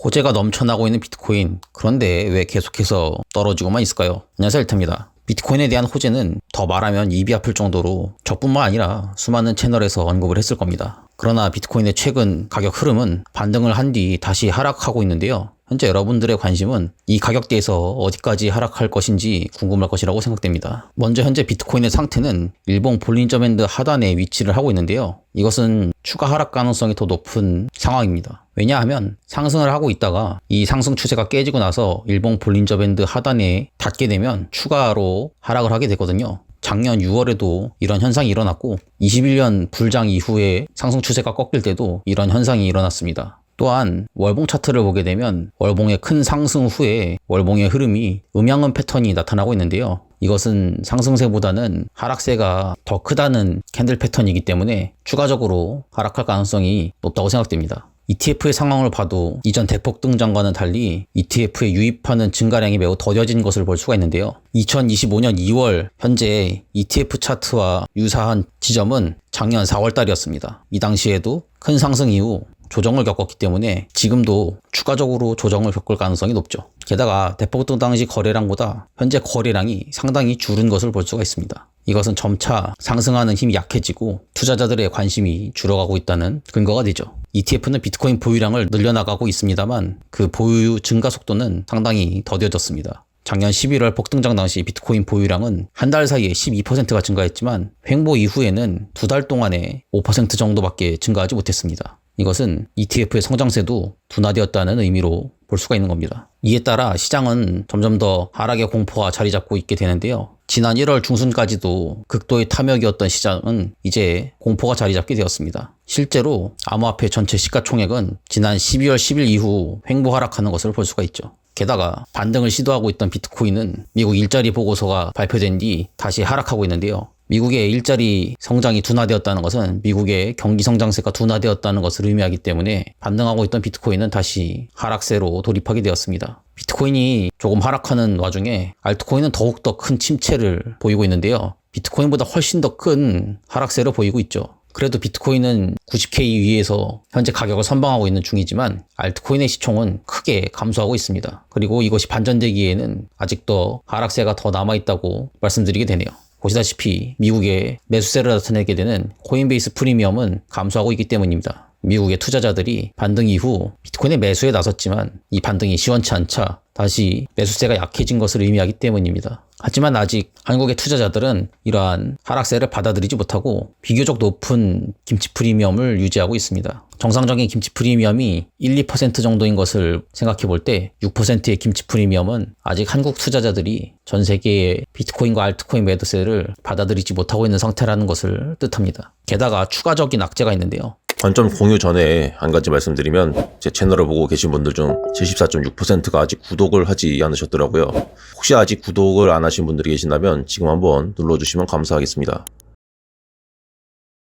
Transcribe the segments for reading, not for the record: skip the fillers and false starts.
호재가 넘쳐나고 있는 비트코인. 그런데 왜 계속해서 떨어지고만 있을까요? 안녕하세요, 일타입니다. 비트코인에 대한 호재는 더 말하면 입이 아플 정도로 저뿐만 아니라 수많은 채널에서 언급을 했을 겁니다. 그러나 비트코인의 최근 가격 흐름은 반등을 한 뒤 다시 하락하고 있는데요. 현재 여러분들의 관심은 이 가격대에서 어디까지 하락할 것인지 궁금할 것이라고 생각됩니다. 먼저 현재 비트코인의 상태는 일봉 볼린저 밴드 하단에 위치를 하고 있는데요. 이것은 추가 하락 가능성이 더 높은 상황입니다. 왜냐하면 상승을 하고 있다가 이 상승 추세가 깨지고 나서 일봉 볼린저 밴드 하단에 닿게 되면 추가로 하락을 하게 되거든요. 작년 6월에도 이런 현상이 일어났고 21년 불장 이후에 상승 추세가 꺾일 때도 이런 현상이 일어났습니다. 또한 월봉 차트를 보게 되면 월봉의 큰 상승 후에 월봉의 흐름이 음양은 패턴이 나타나고 있는데요. 이것은 상승세보다는 하락세가 더 크다는 캔들 패턴이기 때문에 추가적으로 하락할 가능성이 높다고 생각됩니다. ETF의 상황을 봐도 이전 대폭 등장과는 달리 ETF에 유입하는 증가량이 매우 더뎌진 것을 볼 수가 있는데요. 2025년 2월 현재 ETF 차트와 유사한 지점은 작년 4월 달이었습니다. 이 당시에도 큰 상승 이후 조정을 겪었기 때문에 지금도 추가적으로 조정을 겪을 가능성이 높죠. 게다가 대폭등 당시 거래량보다 현재 거래량이 상당히 줄은 것을 볼 수가 있습니다. 이것은 점차 상승하는 힘이 약해지고 투자자들의 관심이 줄어가고 있다는 근거가 되죠. ETF는 비트코인 보유량을 늘려나가고 있습니다만 그 보유 증가 속도는 상당히 더뎌졌습니다. 작년 11월 폭등장 당시 비트코인 보유량은 한 달 사이에 12%가 증가했지만 횡보 이후에는 두 달 동안에 5% 정도밖에 증가하지 못했습니다. 이것은 ETF의 성장세도 둔화되었다는 의미로 볼 수가 있는 겁니다. 이에 따라 시장은 점점 더 하락의 공포가 자리 잡고 있게 되는데요. 지난 1월 중순까지도 극도의 탐욕이었던 시장은 이제 공포가 자리 잡게 되었습니다. 실제로 암호화폐 전체 시가총액은 지난 12월 10일 이후 횡보 하락하는 것을 볼 수가 있죠. 게다가 반등을 시도하고 있던 비트코인은 미국 일자리 보고서가 발표된 뒤 다시 하락하고 있는데요. 미국의 일자리 성장이 둔화되었다는 것은 미국의 경기 성장세가 둔화되었다는 것을 의미하기 때문에 반등하고 있던 비트코인은 다시 하락세로 돌입하게 되었습니다. 비트코인이 조금 하락하는 와중에 알트코인은 더욱더 큰 침체를 보이고 있는데요. 비트코인보다 훨씬 더 큰 하락세를 보이고 있죠. 그래도 비트코인은 90K 위에서 현재 가격을 선방하고 있는 중이지만 알트코인의 시총은 크게 감소하고 있습니다. 그리고 이것이 반전되기에는 아직도 하락세가 더 남아있다고 말씀드리게 되네요. 보시다시피 미국의 매수세를 나타내게 되는 코인베이스 프리미엄은 감소하고 있기 때문입니다. 미국의 투자자들이 반등 이후 비트코인의 매수에 나섰지만 이 반등이 시원치 않자 다시 매수세가 약해진 것을 의미하기 때문입니다. 하지만 아직 한국의 투자자들은 이러한 하락세를 받아들이지 못하고 비교적 높은 김치 프리미엄을 유지하고 있습니다. 정상적인 김치 프리미엄이 1, 2% 정도인 것을 생각해 볼 때 6%의 김치 프리미엄은 아직 한국 투자자들이 전 세계의 비트코인과 알트코인 매도세를 받아들이지 못하고 있는 상태라는 것을 뜻합니다. 게다가 추가적인 악재가 있는데요. 관점 공유 전에 한 가지 말씀드리면 제 채널을 보고 계신 분들 중 74.6%가 아직 구독을 하지 않으셨더라고요. 혹시 아직 구독을 안 하신 분들이 계신다면 지금 한번 눌러주시면 감사하겠습니다.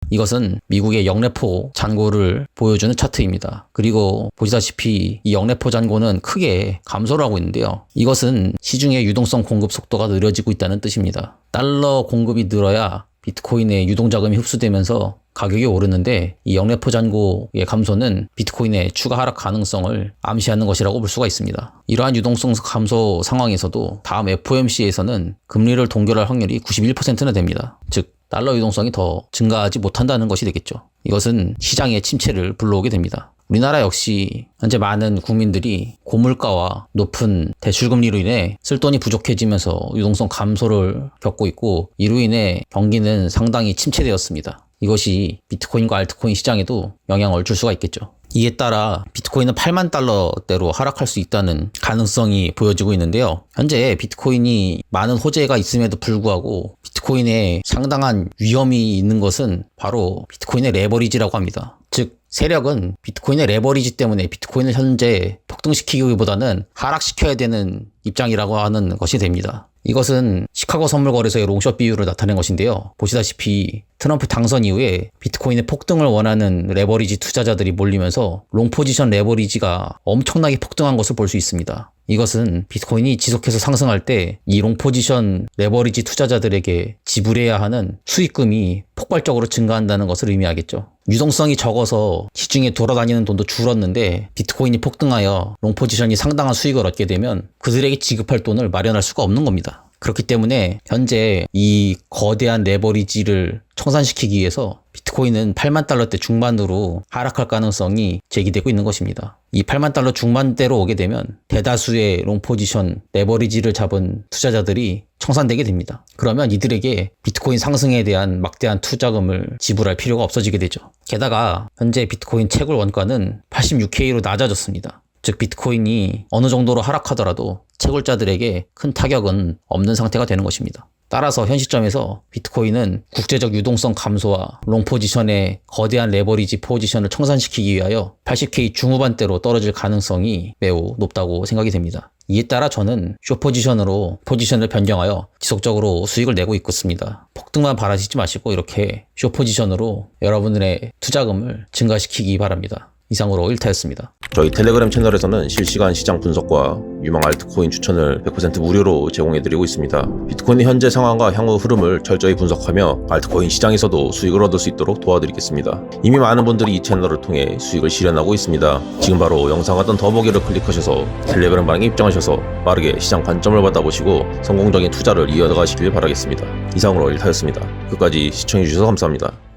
이것은 미국의 영래포 잔고를 보여주는 차트입니다. 그리고 보시다시피 이 영래포 잔고는 크게 감소를 하고 있는데요. 이것은 시중의 유동성 공급 속도가 느려지고 있다는 뜻입니다. 달러 공급이 늘어야 비트코인의 유동자금이 흡수되면서 가격이 오르는데 이 영래포 잔고의 감소는 비트코인의 추가 하락 가능성을 암시하는 것이라고 볼 수가 있습니다. 이러한 유동성 감소 상황에서도 다음 FOMC에서는 금리를 동결할 확률이 91%나 됩니다. 즉 달러 유동성이 더 증가하지 못한다는 것이 되겠죠. 이것은 시장의 침체를 불러오게 됩니다. 우리나라 역시 현재 많은 국민들이 고물가와 높은 대출금리로 인해 쓸 돈이 부족해지면서 유동성 감소를 겪고 있고 이로 인해 경기는 상당히 침체되었습니다. 이것이 비트코인과 알트코인 시장에도 영향을 줄 수가 있겠죠. 이에 따라 비트코인은 8만 달러대로 하락할 수 있다는 가능성이 보여지고 있는데요. 현재 비트코인이 많은 호재가 있음에도 불구하고 비트코인에 상당한 위험이 있는 것은 바로 비트코인의 레버리지라고 합니다. 즉 세력은 비트코인의 레버리지 때문에 비트코인을 현재 폭등시키기보다는 하락시켜야 되는 입장이라고 하는 것이 됩니다. 이것은 시카고 선물거래소의 롱숏 비율을 나타낸 것인데요. 보시다시피 트럼프 당선 이후에 비트코인의 폭등을 원하는 레버리지 투자자들이 몰리면서 롱 포지션 레버리지가 엄청나게 폭등한 것을 볼 수 있습니다. 이것은 비트코인이 지속해서 상승할 때 이 롱포지션 레버리지 투자자들에게 지불해야 하는 수익금이 폭발적으로 증가한다는 것을 의미하겠죠. 유동성이 적어서 시중에 돌아다니는 돈도 줄었는데 비트코인이 폭등하여 롱포지션이 상당한 수익을 얻게 되면 그들에게 지급할 돈을 마련할 수가 없는 겁니다. 그렇기 때문에 현재 이 거대한 레버리지를 청산시키기 위해서 비트코인은 8만 달러대 중반으로 하락할 가능성이 제기되고 있는 것입니다. 이 8만 달러 중반대로 오게 되면 대다수의 롱포지션 레버리지를 잡은 투자자들이 청산되게 됩니다. 그러면 이들에게 비트코인 상승에 대한 막대한 투자금을 지불할 필요가 없어지게 되죠. 게다가 현재 비트코인 채굴 원가는 86K로 낮아졌습니다. 즉 비트코인이 어느 정도로 하락하더라도 채굴자들에게 큰 타격은 없는 상태가 되는 것입니다. 따라서 현 시점에서 비트코인은 국제적 유동성 감소와 롱포지션의 거대한 레버리지 포지션을 청산시키기 위하여 80K 중후반대로 떨어질 가능성이 매우 높다고 생각이 됩니다. 이에 따라 저는 숏포지션으로 포지션을 변경하여 지속적으로 수익을 내고 있습니다. 폭등만 바라시지 마시고 이렇게 숏포지션으로 여러분들의 투자금을 증가시키기 바랍니다. 이상으로 1타였습니다. 저희 텔레그램 채널에서는 실시간 시장 분석과 유망 알트코인 추천을 100% 무료로 제공해드리고 있습니다. 비트코인의 현재 상황과 향후 흐름을 철저히 분석하며 알트코인 시장에서도 수익을 얻을 수 있도록 도와드리겠습니다. 이미 많은 분들이 이 채널을 통해 수익을 실현하고 있습니다. 지금 바로 영상 하단 더보기를 클릭하셔서 텔레그램 방에 입장하셔서 빠르게 시장 관점을 받아보시고 성공적인 투자를 이어가시길 바라겠습니다. 이상으로 1타였습니다. 끝까지 시청해주셔서 감사합니다.